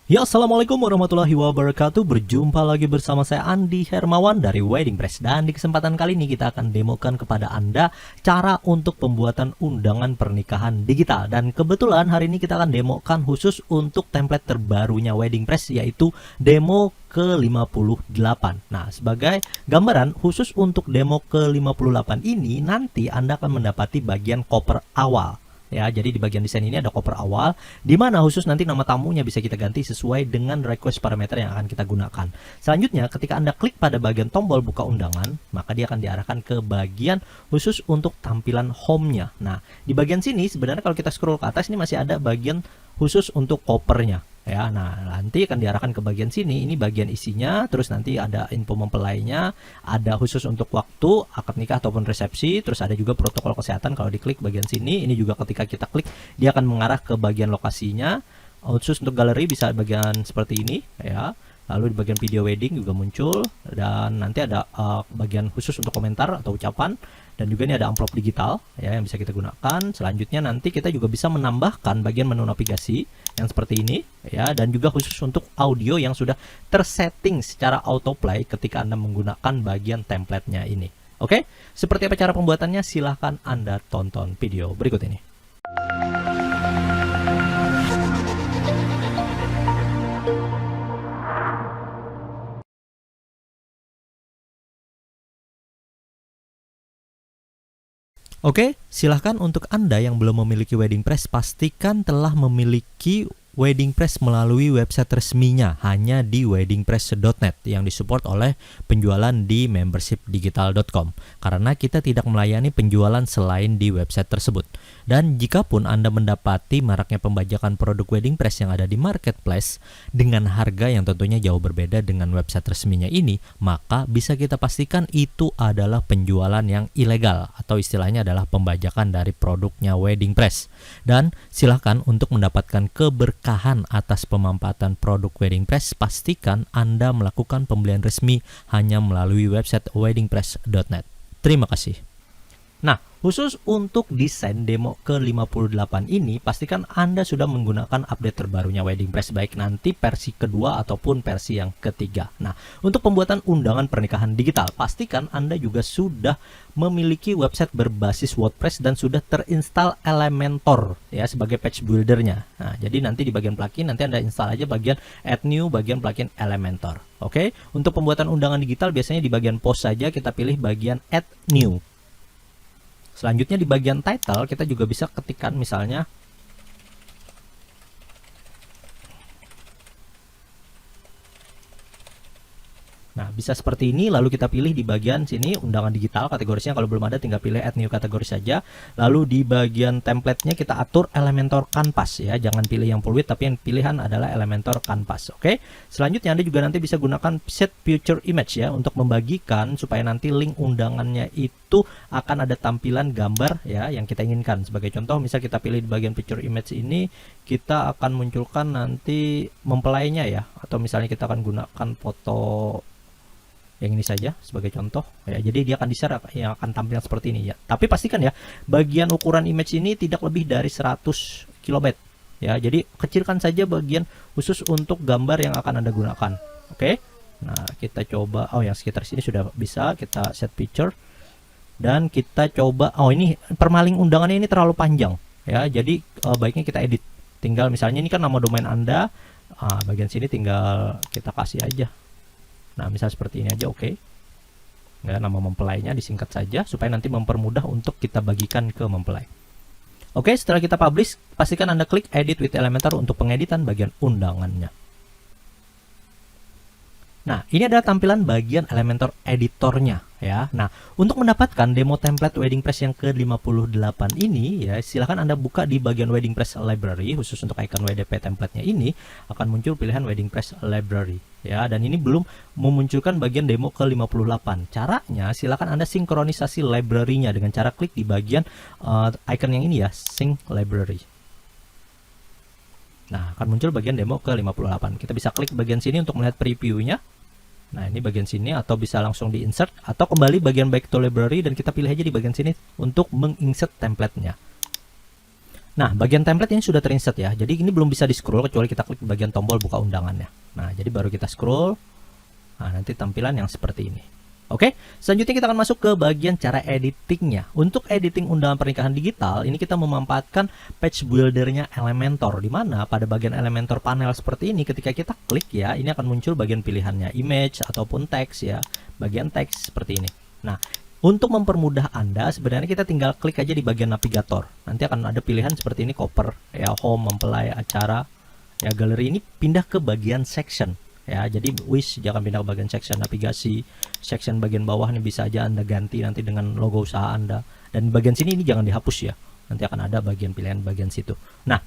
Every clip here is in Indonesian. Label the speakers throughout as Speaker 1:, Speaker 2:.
Speaker 1: Ya, assalamualaikum warahmatullahi wabarakatuh. Berjumpa lagi bersama saya Andi Hermawan dari Wedding Press. Dan di kesempatan kali ini kita akan demokan kepada Anda cara untuk pembuatan undangan pernikahan digital. Dan kebetulan hari ini kita akan demokan khusus untuk template terbarunya Wedding Press, yaitu demo ke-58. Nah, sebagai gambaran khusus untuk demo ke-58 ini, nanti Anda akan mendapati bagian koper awal. Ya, jadi di bagian desain ini ada koper awal, di mana khusus nanti nama tamunya bisa kita ganti sesuai dengan request parameter yang akan kita gunakan. Selanjutnya, ketika Anda klik pada bagian tombol buka undangan, maka dia akan diarahkan ke bagian khusus untuk tampilan home-nya. Nah, di bagian sini sebenarnya kalau kita scroll ke atas ini masih ada bagian khusus untuk kopernya. Ya, nah nanti akan diarahkan ke bagian sini, ini bagian isinya, terus nanti ada info mempelainya, ada khusus untuk waktu akad nikah ataupun resepsi, terus ada juga protokol kesehatan kalau diklik bagian sini. Ini juga ketika kita klik dia akan mengarah ke bagian lokasinya. Khusus untuk galeri bisa bagian seperti ini ya. Lalu di bagian video wedding juga muncul, dan nanti ada bagian khusus untuk komentar atau ucapan, dan juga ini ada amplop digital ya yang bisa kita gunakan. Selanjutnya nanti kita juga bisa menambahkan bagian menu navigasi yang seperti ini ya, dan juga khusus untuk audio yang sudah tersetting secara autoplay ketika Anda menggunakan bagian template-nya ini. Oke, seperti apa cara pembuatannya? Silahkan Anda tonton video berikut ini. Oke, silahkan untuk Anda yang belum memiliki Wedding Press, pastikan telah memiliki Wedding Press melalui website resminya hanya di weddingpress.net yang disupport oleh penjualan di membershipdigital.com, karena kita tidak melayani penjualan selain di website tersebut. Dan jikapun Anda mendapati maraknya pembajakan produk Wedding Press yang ada di marketplace dengan harga yang tentunya jauh berbeda dengan website resminya ini, maka bisa kita pastikan itu adalah penjualan yang ilegal atau istilahnya adalah pembajakan dari produknya Wedding Press. Dan silahkan untuk mendapatkan keberkahan atas pemampatan produk Wedding Press, pastikan Anda melakukan pembelian resmi hanya melalui website weddingpress.net. Terima kasih. Nah, khusus untuk desain demo ke-58 ini, pastikan Anda sudah menggunakan update terbarunya Wedding Press, baik nanti versi kedua ataupun versi yang ketiga. Nah, untuk pembuatan undangan pernikahan digital, pastikan Anda juga sudah memiliki website berbasis WordPress dan sudah terinstall Elementor ya sebagai page buildernya. Nah, jadi nanti di bagian plugin nanti Anda install aja bagian add new, bagian plugin Elementor. Oke, untuk pembuatan undangan digital biasanya di bagian post saja kita pilih bagian add new. Selanjutnya di bagian title kita juga bisa ketikkan misalnya nah, bisa seperti ini, lalu kita pilih di bagian sini undangan digital kategorisnya. Kalau belum ada tinggal pilih add new kategori saja. Lalu di bagian template-nya kita atur Elementor Canvas ya. Jangan pilih yang full width, tapi yang pilihan adalah Elementor Canvas. Oke. Selanjutnya Anda juga nanti bisa gunakan set future image ya untuk membagikan supaya nanti link undangannya itu akan ada tampilan gambar ya yang kita inginkan. Sebagai contoh, misal kita pilih di bagian picture image ini, kita akan munculkan nanti mempelainya ya, atau misalnya kita akan gunakan foto yang ini saja sebagai contoh ya. Jadi dia akan di-share yang akan tampil seperti ini ya. Tapi pastikan ya bagian ukuran image ini tidak lebih dari 100 KB ya. Jadi kecilkan saja bagian khusus untuk gambar yang akan Anda gunakan. Oke. Nah, kita coba yang sekitar sini sudah bisa kita set picture dan kita coba ini permaling undangannya ini terlalu panjang ya. Jadi baiknya kita edit. Tinggal misalnya ini kan nama domain Anda, bagian sini tinggal kita kasih aja. Nah, misal seperti ini aja, oke. Ya, nama mempelainya disingkat saja supaya nanti mempermudah untuk kita bagikan ke mempelai. Oke, setelah kita publish, pastikan Anda klik Edit with Elementor untuk pengeditan bagian undangannya. Nah, ini adalah tampilan bagian Elementor editornya ya. Nah, untuk mendapatkan demo template Wedding Press yang ke-58 ini ya, silahkan Anda buka di bagian Wedding Press Library. Khusus untuk icon WDP template-nya ini akan muncul pilihan Wedding Press Library ya, dan ini belum memunculkan bagian demo ke-58. Caranya silahkan Anda sinkronisasi library-nya dengan cara klik di bagian icon yang ini ya, Sync Library. Nah, akan muncul bagian demo ke-58. Kita bisa klik bagian sini untuk melihat previewnya. Nah, ini bagian sini, atau bisa langsung di insert atau kembali bagian back to library dan kita pilih aja di bagian sini untuk menginsert template-nya. Nah, bagian template ini sudah terinsert ya. Jadi ini belum bisa di-scroll kecuali kita klik bagian tombol buka undangannya. Nah, jadi baru kita scroll. Nah, nanti tampilan yang seperti ini. Oke, selanjutnya kita akan masuk ke bagian cara editingnya. Untuk editing undangan pernikahan digital, ini kita memanfaatkan page buildernya Elementor, di mana pada bagian Elementor panel seperti ini, ketika kita klik ya, ini akan muncul bagian pilihannya, image ataupun teks ya, bagian teks seperti ini. Nah, untuk mempermudah Anda, sebenarnya kita tinggal klik aja di bagian navigator. Nanti akan ada pilihan seperti ini, cover, ya, home, mempelai, acara, ya, galeri. Ini pindah ke bagian section. Ya, jadi wish jangan pindah ke bagian section navigasi, section bagian bawah nih bisa aja Anda ganti nanti dengan logo usaha Anda. Dan bagian sini ini jangan dihapus ya. Nanti akan ada bagian pilihan bagian situ. Nah,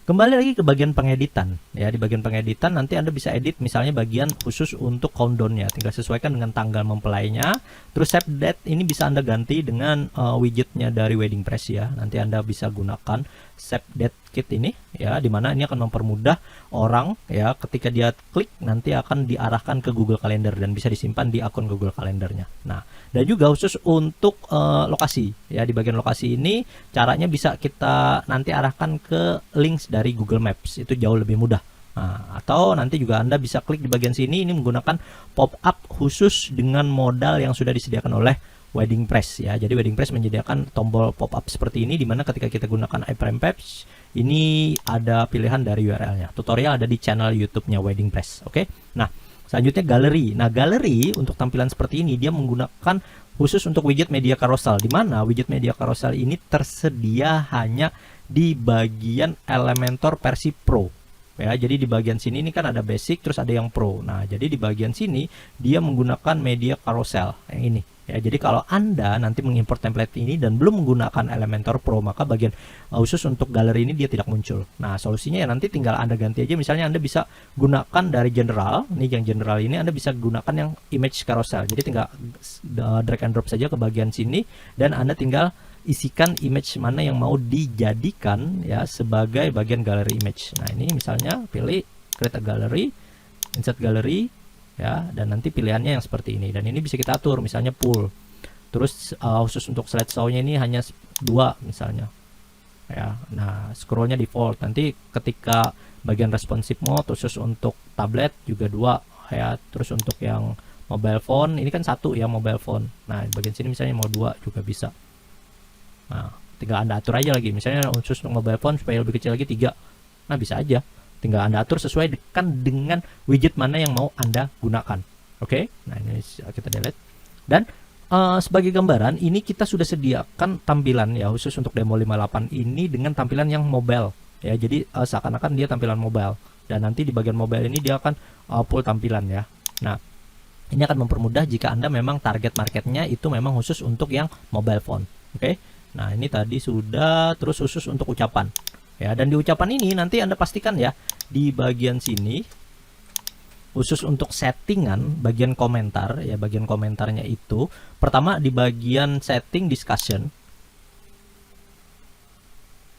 Speaker 1: kembali lagi ke bagian pengeditan. Ya, di bagian pengeditan nanti Anda bisa edit misalnya bagian khusus untuk countdown-nya. Tinggal sesuaikan dengan tanggal mempelainya. Terus save date ini bisa Anda ganti dengan widgetnya dari Wedding Press ya. Nanti Anda bisa gunakan save date kit ini ya, dimana ini akan mempermudah orang ya, ketika dia klik nanti akan diarahkan ke Google Calendar dan bisa disimpan di akun Google Calendarnya. Nah, dan juga khusus untuk lokasi ya, di bagian lokasi ini caranya bisa kita nanti arahkan ke links dari Google Maps, itu jauh lebih mudah. Nah, atau nanti juga Anda bisa klik di bagian sini, ini menggunakan pop-up khusus dengan modal yang sudah disediakan oleh Wedding Press ya. Jadi Wedding Press menyediakan tombol pop-up seperti ini, dimana ketika kita gunakan iframe page ini ada pilihan dari URL-nya. Tutorial ada di channel YouTube-nya Wedding Press. Oke. Nah, selanjutnya galeri. Nah, galeri untuk tampilan seperti ini dia menggunakan khusus untuk widget media carousel, dimana widget media carousel ini tersedia hanya di bagian Elementor versi Pro. Ya, jadi di bagian sini ini kan ada basic terus ada yang pro. Nah, jadi di bagian sini dia menggunakan media carousel yang ini. Ya, jadi kalau Anda nanti mengimport template ini dan belum menggunakan Elementor Pro, maka bagian khusus untuk galeri ini dia tidak muncul. Nah, solusinya ya nanti tinggal Anda ganti aja. Misalnya Anda bisa gunakan dari general, nih yang general ini Anda bisa gunakan yang image carousel. Jadi tinggal drag and drop saja ke bagian sini dan Anda tinggal isikan image mana yang mau dijadikan ya sebagai bagian galeri image. Nah, ini misalnya pilih create a gallery, insert gallery ya, dan nanti pilihannya yang seperti ini, dan ini bisa kita atur misalnya full. Terus khusus untuk slideshow-nya ini hanya 2 misalnya ya. Nah, scrollnya default. Nanti ketika bagian responsive mode khusus untuk tablet juga 2 ya. Terus untuk yang mobile phone ini kan 1 ya, mobile phone. Nah, di bagian sini misalnya mau 2 juga bisa. Nah, tinggal Anda atur aja lagi, misalnya khusus untuk mobile phone supaya lebih kecil lagi 3. Nah, bisa aja tinggal Anda atur sesuai dengan widget mana yang mau Anda gunakan. Oke. Nah, ini kita delete. Dan sebagai gambaran ini kita sudah sediakan tampilan ya khusus untuk demo 58 ini dengan tampilan yang mobile ya. Jadi seakan-akan dia tampilan mobile, dan nanti di bagian mobile ini dia akan full tampilan ya. Nah, ini akan mempermudah jika Anda memang target marketnya itu memang khusus untuk yang mobile phone. Oke. Nah, ini tadi sudah. Terus khusus untuk ucapan ya, dan di ucapan ini nanti Anda pastikan ya di bagian sini khusus untuk settingan bagian komentar ya, bagian komentarnya itu pertama di bagian setting discussion.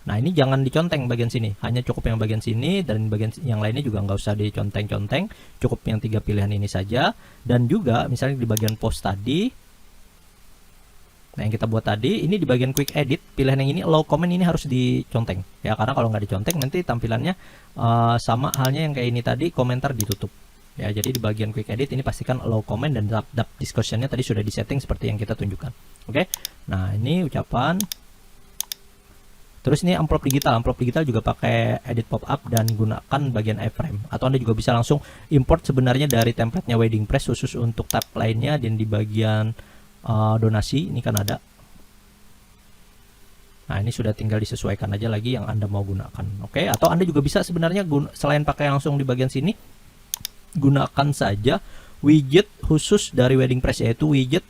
Speaker 1: Nah, ini jangan diconteng bagian sini, hanya cukup yang bagian sini, dan bagian yang lainnya juga nggak usah diconteng-conteng, cukup yang 3 pilihan ini saja. Dan juga misalnya di bagian post tadi, nah yang kita buat tadi ini di bagian quick edit, pilihan yang ini allow comment ini harus diconteng ya, karena kalau nggak diconteng nanti tampilannya sama halnya yang kayak ini tadi, komentar ditutup ya. Jadi di bagian quick edit ini pastikan allow comment, dan tab discussionnya tadi sudah disetting seperti yang kita tunjukkan. Oke. Nah, ini ucapan. Terus ini amplop digital juga pakai edit pop up dan gunakan bagian iframe, atau Anda juga bisa langsung import sebenarnya dari templatenya Wedding Press khusus untuk tab lainnya. Dan di bagian donasi ini kan ada. Nah, ini sudah tinggal disesuaikan aja lagi yang Anda mau gunakan. Oke, atau Anda juga bisa sebenarnya selain pakai langsung di bagian sini, gunakan saja widget khusus dari Wedding Press, yaitu widget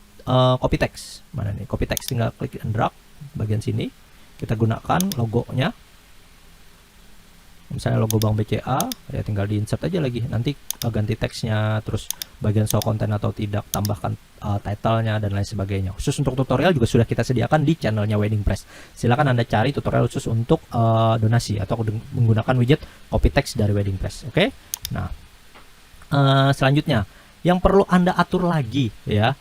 Speaker 1: copy text. Mana nih copy text, tinggal klik and drag bagian sini. Kita gunakan logonya. Misalnya logo Bank BCA ya, tinggal di insert aja lagi, nanti ganti teksnya, terus bagian show konten atau tidak, tambahkan title-nya dan lain sebagainya. Khusus untuk tutorial juga sudah kita sediakan di channelnya Wedding Press. Silakan Anda cari tutorial khusus untuk donasi atau menggunakan widget copy text dari Wedding Press. Oke. Nah, selanjutnya yang perlu Anda atur lagi ya,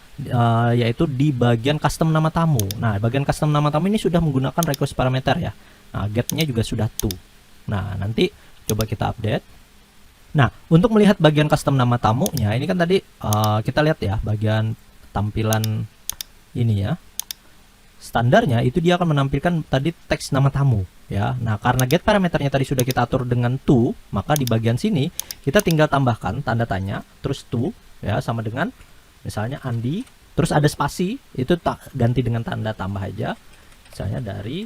Speaker 1: yaitu di bagian custom nama tamu. Nah, bagian custom nama tamu ini sudah menggunakan request parameter ya. Nah, get-nya juga sudah to. Nah, nanti coba kita update. Nah, untuk melihat bagian custom nama tamunya, ini kan tadi kita lihat ya, bagian tampilan ini ya. Standarnya itu dia akan menampilkan tadi teks nama tamu ya. Nah, karena get parameternya tadi sudah kita atur dengan to, maka di bagian sini kita tinggal tambahkan tanda tanya terus to ya, sama dengan misalnya Andi, terus ada spasi, itu tak ganti dengan tanda tambah aja. Misalnya dari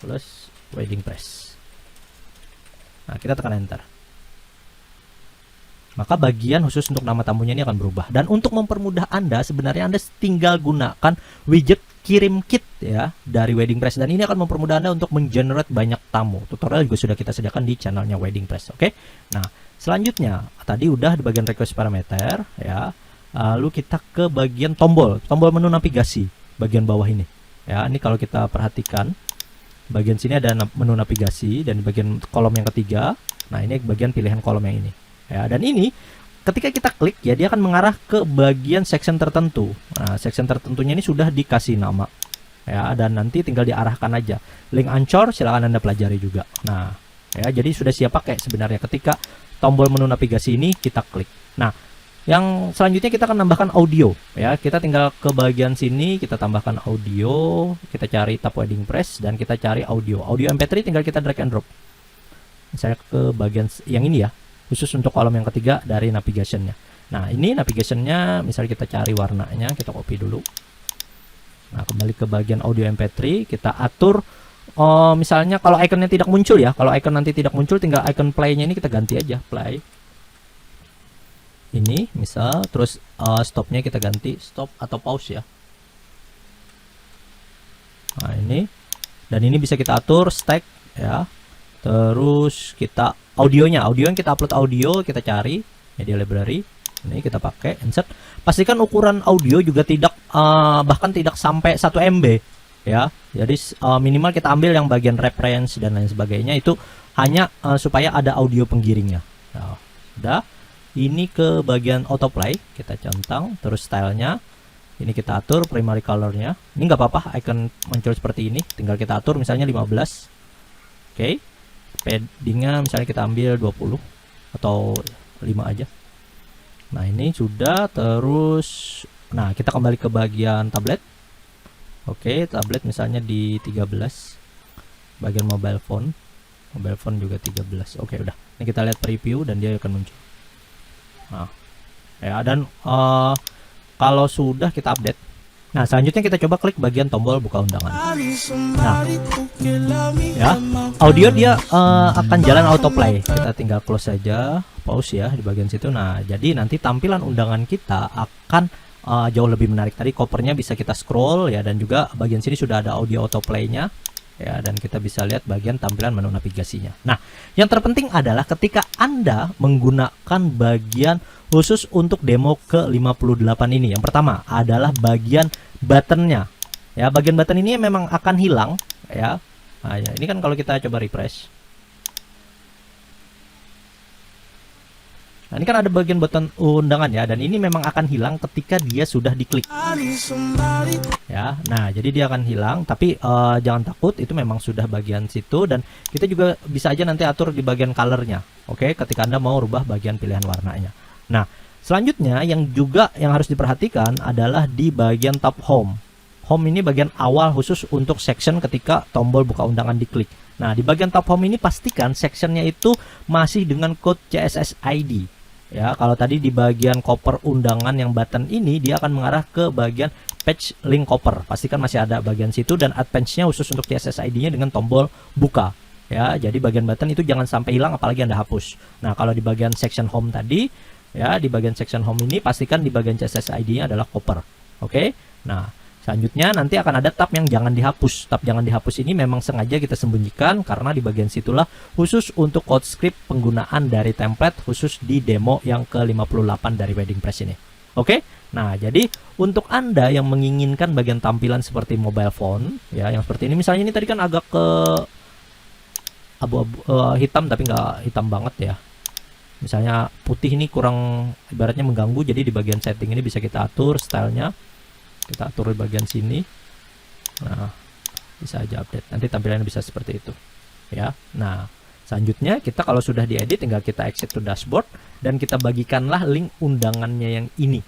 Speaker 1: plus wedding press. Nah, kita tekan enter. Maka bagian khusus untuk nama tamunya ini akan berubah. Dan untuk mempermudah Anda, sebenarnya Anda tinggal gunakan widget kirim kit ya dari Wedding Press, dan ini akan mempermudah Anda untuk mengenerate banyak tamu. Tutorial juga sudah kita sediakan di channelnya Wedding Press. Oke. Nah, selanjutnya tadi udah di bagian request parameter ya. Lalu kita ke bagian tombol menu navigasi bagian bawah ini. Ya, ini kalau kita perhatikan bagian sini ada menu navigasi, dan di bagian kolom yang ketiga, nah ini bagian pilihan kolom yang ini. Ya, dan ini ketika kita klik ya, dia akan mengarah ke bagian section tertentu. Nah, section tertentunya ini sudah dikasih nama ya, dan nanti tinggal diarahkan aja. Link Anchor silahkan Anda pelajari juga. Nah ya, jadi sudah siap pakai sebenarnya ketika tombol menu navigasi ini kita klik. Nah, yang selanjutnya kita akan tambahkan audio ya. Kita tinggal ke bagian sini, kita tambahkan audio, kita cari tab Wedding Press dan kita cari audio MP3, tinggal kita drag and drop misalnya ke bagian yang ini ya, khusus untuk kolom yang ketiga dari navigationnya. Nah, ini navigationnya misalnya kita cari warnanya, kita copy dulu. Nah, kembali ke bagian audio MP3, kita atur misalnya kalau ikonnya tidak muncul ya, kalau icon nanti tidak muncul, tinggal icon play-nya ini kita ganti aja, play ini misal, terus stopnya kita ganti stop atau pause ya. Nah, ini, dan ini bisa kita atur stack ya. Terus kita audio yang kita upload audio, kita cari media library, ini kita pakai insert. Pastikan ukuran audio juga tidak bahkan tidak sampai 1 MB ya. Jadi minimal kita ambil yang bagian reference dan lain sebagainya, itu hanya supaya ada audio penggiringnya. Nah, udah. Ini ke bagian autoplay, kita centang, terus stylenya ini kita atur, primary colornya ini nggak apa-apa icon muncul seperti ini, tinggal kita atur misalnya 15. Oke. Paddingnya misalnya kita ambil 20 atau 5 aja. Nah, ini sudah. Terus nah, kita kembali ke bagian tablet. Oke, tablet misalnya di 13. Bagian mobile phone juga 13. Oke, udah. Ini kita lihat preview dan dia akan muncul. Nah, ya, dan kalau sudah kita update. Nah, selanjutnya kita coba klik bagian tombol buka undangan. Nah, ya, audio dia akan jalan autoplay. Kita tinggal close saja, pause ya di bagian situ. Nah, jadi nanti tampilan undangan kita akan jauh lebih menarik. Tadi covernya bisa kita scroll ya, dan juga bagian sini sudah ada audio autoplay-nya ya, dan kita bisa lihat bagian tampilan menu navigasinya. Nah, yang terpenting adalah ketika Anda menggunakan bagian khusus untuk demo ke 58 ini, yang pertama adalah bagian buttonnya ya. Bagian button ini memang akan hilang ya. Nah, ya, ini kan kalau kita coba refresh, nah ini kan ada bagian button undangan ya, dan ini memang akan hilang ketika dia sudah diklik ya. Nah, jadi dia akan hilang, tapi jangan takut, itu memang sudah bagian situ, dan kita juga bisa aja nanti atur di bagian colornya. Oke, ketika Anda mau rubah bagian pilihan warnanya. Nah, selanjutnya yang harus diperhatikan adalah di bagian tab home. Home ini bagian awal khusus untuk section ketika tombol buka undangan diklik. Nah, di bagian tab home ini pastikan sectionnya itu masih dengan code CSS ID. Ya, kalau tadi di bagian koper undangan yang button ini, dia akan mengarah ke bagian page link koper. Pastikan masih ada bagian situ, dan add page-nya khusus untuk CSS ID-nya dengan tombol buka. Ya, jadi bagian button itu jangan sampai hilang, apalagi Anda hapus. Nah, kalau di bagian section home tadi, ya, di bagian section home ini pastikan di bagian CSS ID-nya adalah koper. Oke. Nah, selanjutnya nanti akan ada tab yang jangan dihapus. Tab jangan dihapus ini memang sengaja kita sembunyikan karena di bagian situlah khusus untuk code script penggunaan dari template khusus di demo yang ke-58 dari Wedding Press ini. Oke. Nah, jadi untuk Anda yang menginginkan bagian tampilan seperti mobile phone ya, yang seperti ini misalnya, ini tadi kan agak ke abu-abu hitam tapi nggak hitam banget ya. Misalnya putih ini kurang, ibaratnya mengganggu, jadi di bagian setting ini bisa kita atur stylenya. Kita atur di bagian sini. Nah, bisa aja update. Nanti tampilannya bisa seperti itu. ya. Nah, selanjutnya kita kalau sudah diedit tinggal kita exit to dashboard dan kita bagikanlah link undangannya yang ini.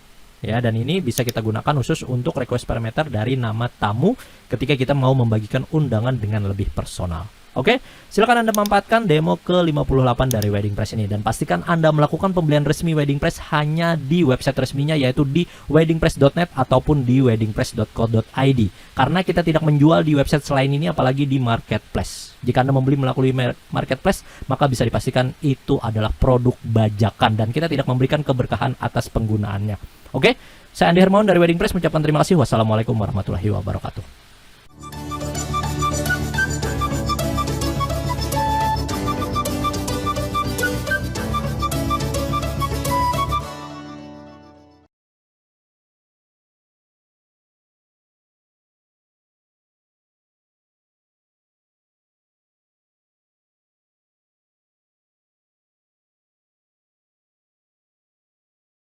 Speaker 1: Ya, dan ini bisa kita gunakan khusus untuk request parameter dari nama tamu ketika kita mau membagikan undangan dengan lebih personal. Oke, silakan Anda memanfaatkan demo ke-58 dari Wedding Press ini dan pastikan Anda melakukan pembelian resmi Wedding Press hanya di website resminya yaitu di weddingpress.net ataupun di weddingpress.co.id karena kita tidak menjual di website selain ini apalagi di marketplace. Jika Anda membeli melalui marketplace, maka bisa dipastikan itu adalah produk bajakan dan kita tidak memberikan keberkahan atas penggunaannya. Oke, saya Andi Hermawan dari Wedding Press mengucapkan terima kasih. Wassalamualaikum warahmatullahi wabarakatuh.